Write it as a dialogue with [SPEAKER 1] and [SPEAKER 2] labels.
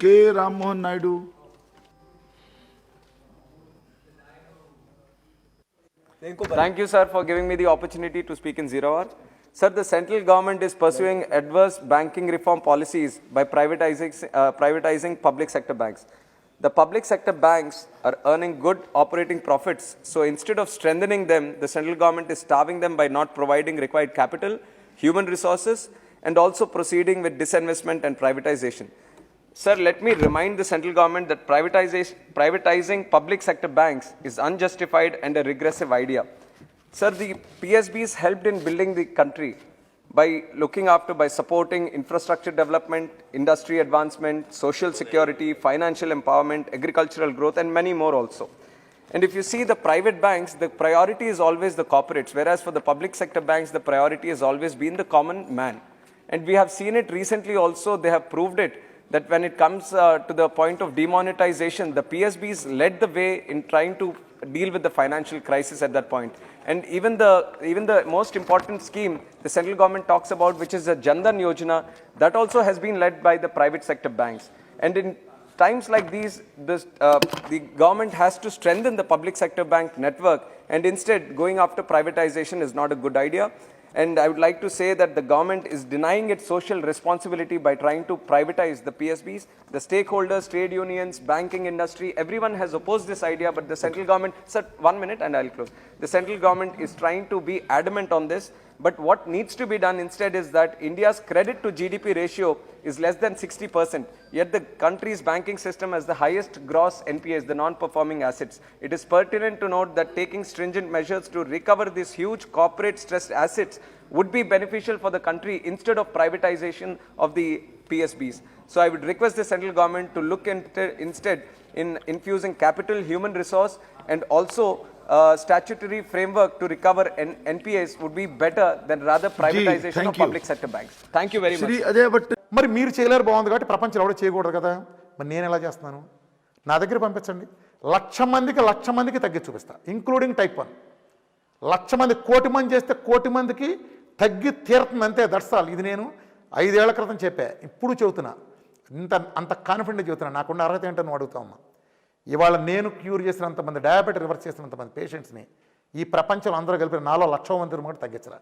[SPEAKER 1] K. Rammohan Naidu.
[SPEAKER 2] Thank you, sir, for giving me the opportunity to speak in 0 hour. Sir, the central government is pursuing adverse banking reform policies by privatizing public sector banks. The public sector banks are earning good operating profits. So instead of strengthening them, the central government is starving them by not providing required capital, human resources, and also proceeding with disinvestment and privatization. Sir, let me remind the central government that privatizing public sector banks is unjustified and a regressive idea. Sir, the PSBs helped in building the country by supporting infrastructure development, industry advancement, social security, financial empowerment, agricultural growth, and many more also. And if you see the private banks, the priority is always the corporates, whereas for the public sector banks, the priority has always been the common man. And we have seen it recently also, they have proved it, that when it comes to the point of demonetization, the PSBs led the way in trying to deal with the financial crisis at that point. And even the most important scheme the central government talks about, which is the Jan Dhan Yojana, that also has been led by the private sector banks. And in times like these, the government has to strengthen the public sector bank network, and instead going after privatization is not a good idea. And I would like to say that the government is denying its social responsibility by trying to privatize the PSBs. The stakeholders, trade unions, banking industry, everyone has opposed this idea, but the central government, sir, 1 minute and I'll close. The central government is trying to be adamant on this, but what needs to be done instead is that India's credit to GDP ratio is less than 60%, yet the country's banking system has the highest gross NPAs, the non-performing assets. It is pertinent to note that taking stringent measures to recover these huge corporate stressed assets would be beneficial for the country instead of privatization of the PSBs. So I would request the central government to look instead in infusing capital, human resource, and also statutory framework to recover NPAs would be better than rather privatization of public sector banks. Thank you very much.
[SPEAKER 3] మరి మీరు చేయలేరు బాగుంది కాబట్టి ప్రపంచంలో ఎవడో చేయకూడదు కదా, మరి నేను ఎలా చేస్తున్నాను? నా దగ్గర పంపించండి, 1,00,000 మందికి తగ్గి చూపిస్తా, ఇంక్లూడింగ్ టైప్ 1. 1,00,000 మంది, 1,00,00,000 మంది చేస్తే 1,00,00,000 మందికి తగ్గి తీరుతుంది, అంతే. దట్సాల్. ఇది నేను 5 ఏళ్ల క్రితం చెప్పా, ఇప్పుడు చెబుతున్నా, అంత కాన్ఫిడెంట్ చెబుతున్నా. నాకున్న అర్హత ఏంటో నువ్వు అడుగుతావమ్మా. ఇవాళ నేను క్యూర్ చేసినంతమంది, డయాబెటిక్ రివర్స్ చేసినంతమంది పేషెంట్స్ని ఈ ప్రపంచంలో అందరూ కలిపి నాలో 1,00,000 మంది కూడా తగ్గించరా.